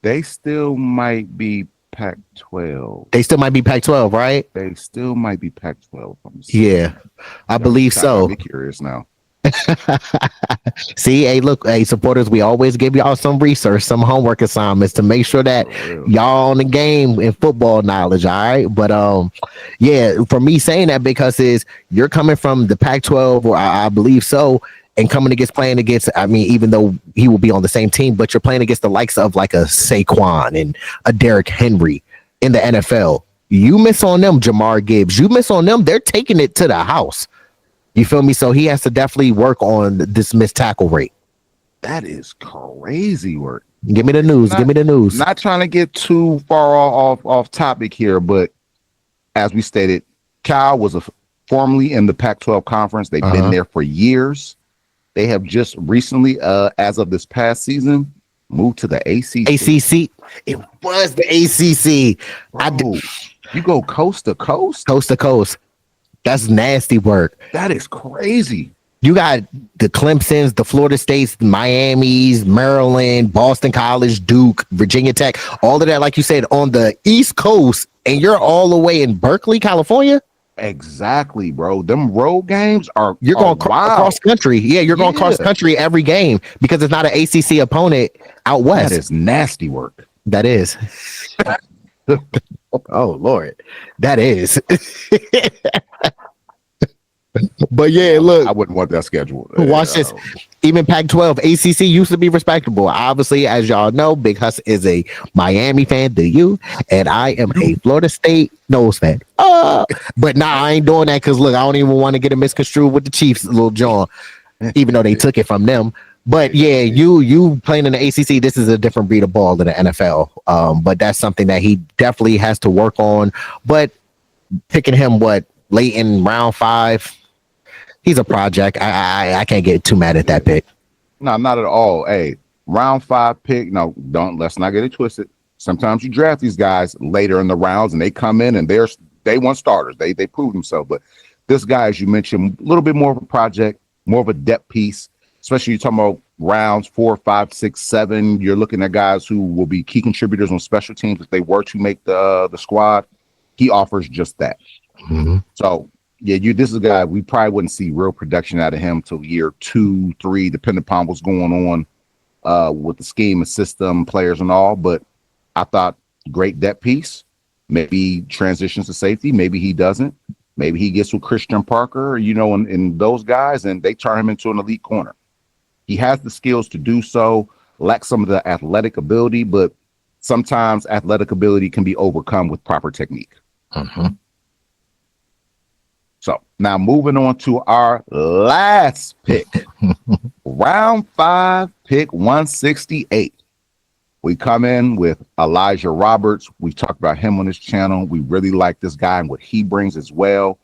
They still might be Pac-12. They still might be Pac-12, right? They still might be Pac-12. Yeah, I believe so. I'm curious now. See, hey, supporters, we always give y'all some research, some homework assignments to make sure that y'all on the game in football knowledge, all right? But for me saying that, because you're coming from the Pac-12, or I believe so, and playing against, I mean, even though he will be on the same team, but you're playing against the likes of like a Saquon and a Derrick Henry in the NFL. You miss on them, Jamar Gibbs. You miss on them, they're taking it to the house. You feel me? So he has to definitely work on this missed tackle rate. That is crazy work. Give me the news. Not trying to get too far off topic here, but as we stated, Cal was formerly in the Pac-12 conference. They've been there for years. They have just recently, as of this past season, moved to the ACC. ACC. It was the ACC. Bro, you go coast to coast? Coast to coast. That's nasty work. That is crazy. You got the Clemsons, the Florida States, Miami's, Maryland, Boston College, Duke, Virginia Tech, all of that, like you said, on the East Coast, and you're all the way in Berkeley, California? Exactly, bro. Them road games you're going cross country. Yeah, you're going cross country every game because it's not an ACC opponent out west. That is nasty work. That is. Oh, Lord. That is. But yeah, look, I wouldn't want that schedule. Watch this. Even Pac-12, ACC used to be respectable. Obviously, as y'all know, Big Husk is a Miami fan, do you? And I am a Florida State Noles fan. But I ain't doing that because, look, I don't even want to get it misconstrued with the Chiefs, Little John. even though they took it from them. But yeah, you playing in the ACC, this is a different breed of ball than the NFL. But that's something that he definitely has to work on. But picking him late in round 5, he's a project. I can't get too mad at that pick. No, not at all. Hey, round 5 pick. No, let's not get it twisted. Sometimes you draft these guys later in the rounds and they come in and they're day one starters. They prove themselves. But this guy, as you mentioned, a little bit more of a project, more of a depth piece, especially you're talking about rounds 4, 5, 6, 7. You're looking at guys who will be key contributors on special teams if they were to make the squad. He offers just that. Mm-hmm. So yeah, this is a guy we probably wouldn't see real production out of him till year 2, 3, depending upon what's going on with the scheme and system, players and all. But I thought great depth piece. Maybe transitions to safety. Maybe he doesn't. Maybe he gets with Christian Parker, and those guys, and they turn him into an elite corner. He has the skills to do so, lacks some of the athletic ability, but sometimes athletic ability can be overcome with proper technique. Mm-hmm. So now moving on to our last pick, round 5, pick 168. We come in with Elijah Roberts. We've talked about him on this channel. We really like this guy and what he brings as well.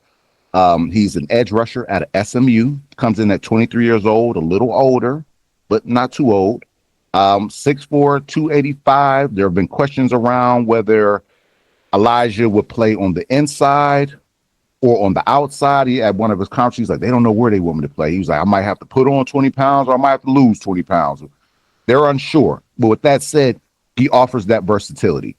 He's an edge rusher at SMU. Comes in at 23 years old, a little older, but not too old. 6'4", 285. There have been questions around whether Elijah would play on the inside or on the outside. He had one of his conferences, he's like, they don't know where they want me to play. He was like, I might have to put on 20 pounds or I might have to lose 20 pounds. They're unsure. But with that said, he offers that versatility.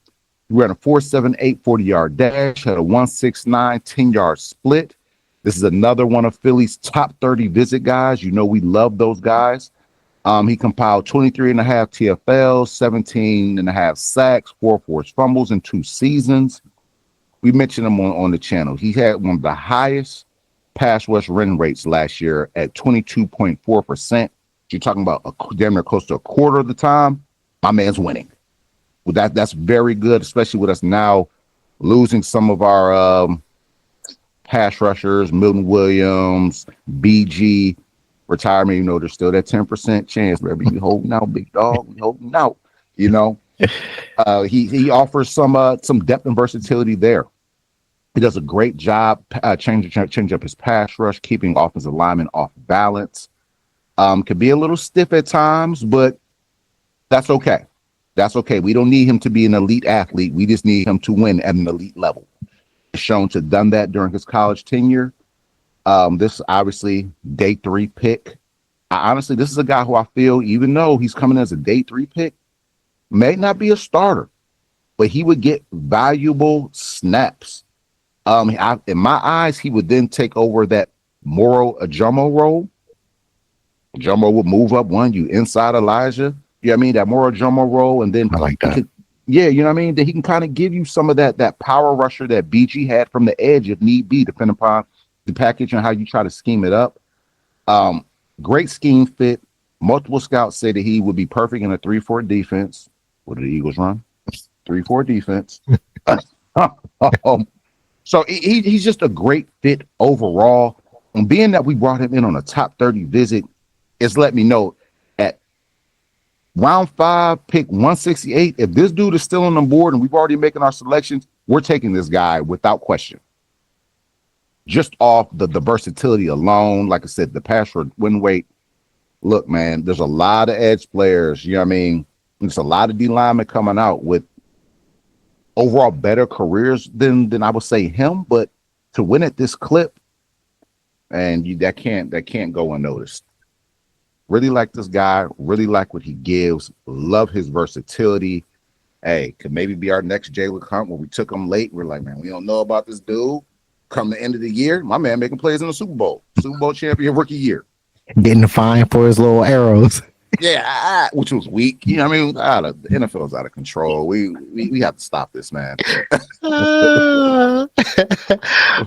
He ran a 4.78 40-yard dash, had a 1.69 10-yard split. This is another one of Philly's top 30 visit guys. We love those guys. He compiled 23.5 TFLs, 17.5 sacks, 4 forced fumbles in 2 seasons. We mentioned him on the channel. He had one of the highest pass rush run rates last year at 22.4%. You're talking about damn near close to a quarter of the time. My man's winning. Well, that's very good, especially with us now losing some of our pass rushers, Milton Williams, BG, retirement. There's still that 10% chance. Baby, we holding out, big dog. We holding out. He offers some depth and versatility there. He does a great job change up his pass rush, keeping offensive linemen off balance. Could be a little stiff at times, but that's okay. That's okay. We don't need him to be an elite athlete. We just need him to win at an elite level. He's shown to have done that during his college tenure. This obviously day 3 pick. Honestly, this is a guy who I feel, even though he's coming as a day 3 pick, may not be a starter, but he would get valuable snaps. In my eyes, he would then take over that Moro Ajomo role. Ajomo would move up you inside Elijah. That Moro Ajomo role, and then I like that. That he can kind of give you some of that power rusher that BG had from the edge if need be, depending upon the package and how you try to scheme it up. Great scheme fit. Multiple scouts say that he would be perfect in a 3-4 defense. What do the Eagles run? 3-4 defense. So he's just a great fit overall. And being that we brought him in on a top 30 visit, it's let me know at round 5, pick 168. If this dude is still on the board and we've already making our selections, we're taking this guy without question. Just off the versatility alone, like I said, the pass rush win weight. Look, man, there's a lot of edge players. There's a lot of D linemen coming out with overall better careers than I would say him. But to win at this clip, and that can't go unnoticed. Really like this guy. Really like what he gives. Love his versatility. Hey, could maybe be our next Jalen Hurts when we took him late. We're like, man, we don't know about this dude. Come the end of the year, my man making plays in the Super Bowl champion rookie year. Getting fined for his little arrows. Yeah, which was weak. The NFL's out of control. We have to stop this, man.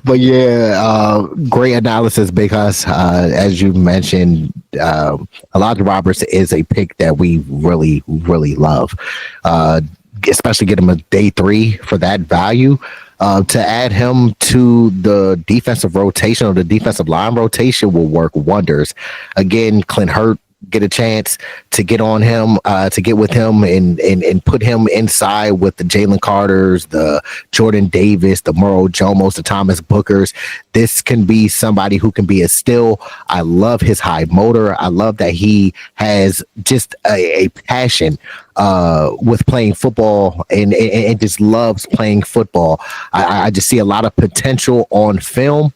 But yeah, great analysis, Big Husk. As you mentioned, Elijah Roberts is a pick that we really, really love. Especially get him a day 3 for that value. To add him to the defensive rotation or the defensive line rotation will work wonders. Again, Clint Hurt get a chance to get on him, to get with him and put him inside with the Jalen Carters, the Jordan Davis, the Murrow Jomos, the Thomas Bookers. This can be somebody who can be a still. I love his high motor. I love that he has just a passion with playing football and just loves playing football. I just see a lot of potential on film.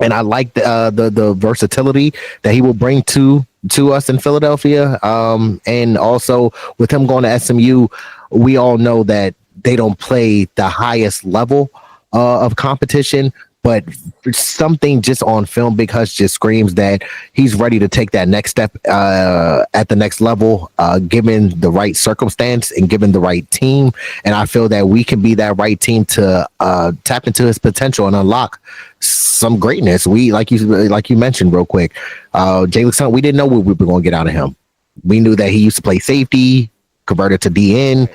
And I like the versatility that he will bring to us in Philadelphia. And also with him going to SMU, we all know that they don't play the highest level of competition, but something just on film, Big Husk just screams that he's ready to take that next step at the next level, given the right circumstance and given the right team. And I feel that we can be that right team to tap into his potential and unlock some greatness. We, like you mentioned real quick, Jalen Son, we didn't know what we were going to get out of him. We knew that he used to play safety, converted to DN.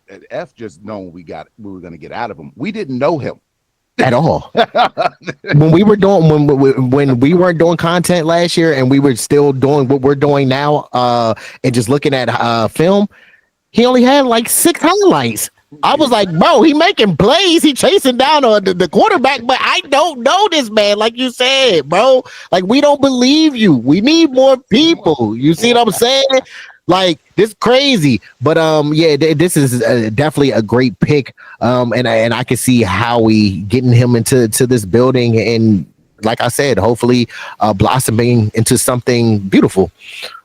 And F just known we were going to get out of him. We didn't know him at all. when we weren't doing content last year and we were still doing what we're doing now, and just looking at film, he only had like 6 highlights. I was like, bro, he making plays, he chasing down the quarterback, but I don't know this man, like you said, bro. Like, we don't believe you. We need more people. You see what I'm saying? Like, this crazy, but yeah, this is definitely a great pick, and I can see Howie getting him into this building, and like I said, hopefully blossoming into something beautiful.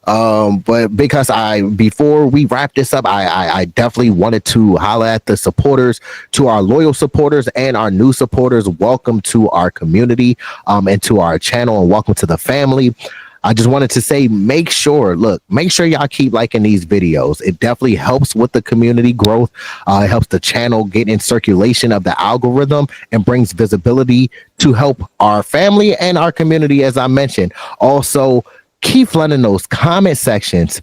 But because before we wrap this up, I definitely wanted to holler at the supporters, to our loyal supporters and our new supporters. Welcome to our community, and to our channel, and welcome to the family. I just wanted to say, make sure y'all keep liking these videos. It definitely helps with the community growth. It helps the channel get in circulation of the algorithm and brings visibility to help our family and our community, as I mentioned. Also, keep flooding those comment sections.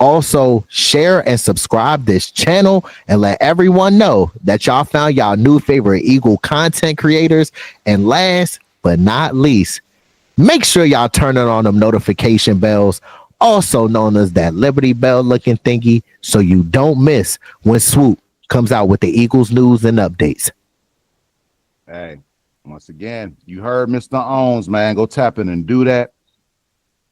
Also, share and subscribe this channel and let everyone know that y'all found y'all new favorite Eagle content creators. And last but not least, make sure y'all turn on them notification bells, also known as that Liberty Bell looking thingy, so you don't miss when Swoop comes out with the Eagles news and updates. Hey, once again, you heard Mr. Owens, man. Go tap in and do that.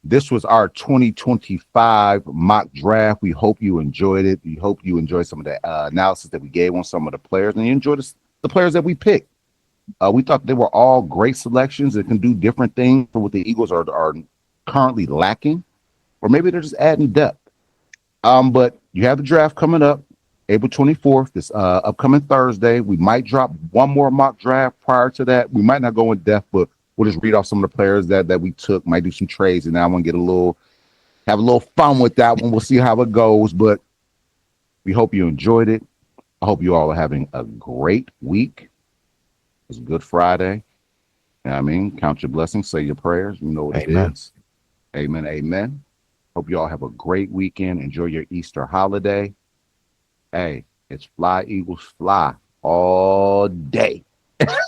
This was our 2025 mock draft. We hope you enjoyed it. We hope you enjoyed some of the analysis that we gave on some of the players, and you enjoyed the players that we picked. We thought they were all great selections that can do different things for what the Eagles are currently lacking, or maybe they're just adding depth. But you have the draft coming up, April 24th, this upcoming Thursday. We might drop one more mock draft prior to that. We might not go in depth, but we'll just read off some of the players that we took, might do some trades, and I want to have a little fun with that one. We'll see how it goes, but we hope you enjoyed it. I hope you all are having a great week. It's Good Friday. You know what I mean? Count your blessings, say your prayers. You know what it is. Amen, amen. Hope you all have a great weekend. Enjoy your Easter holiday. Hey, it's Fly Eagles Fly all day.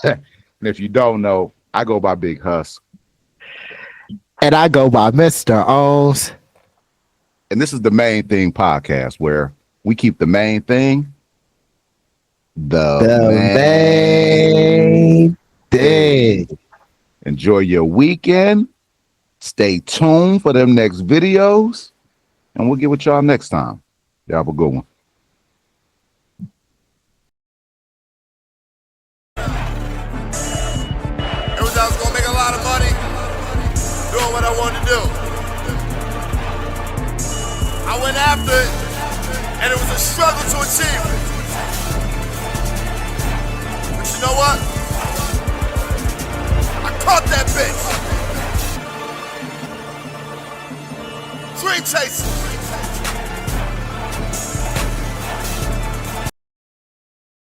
And if you don't know, I go by Big Husk. And I go by Mr. Owens. And this is the Main Thing podcast, where we keep the main thing the main thing. Enjoy your weekend. Stay tuned for them next videos, and we'll get with y'all next time. Y'all have a good one. It was I was gonna make a lot of money doing what I wanted to do. I went after it, and it was a struggle to achieve it. But you know what? I caught that bitch. Dream chasing.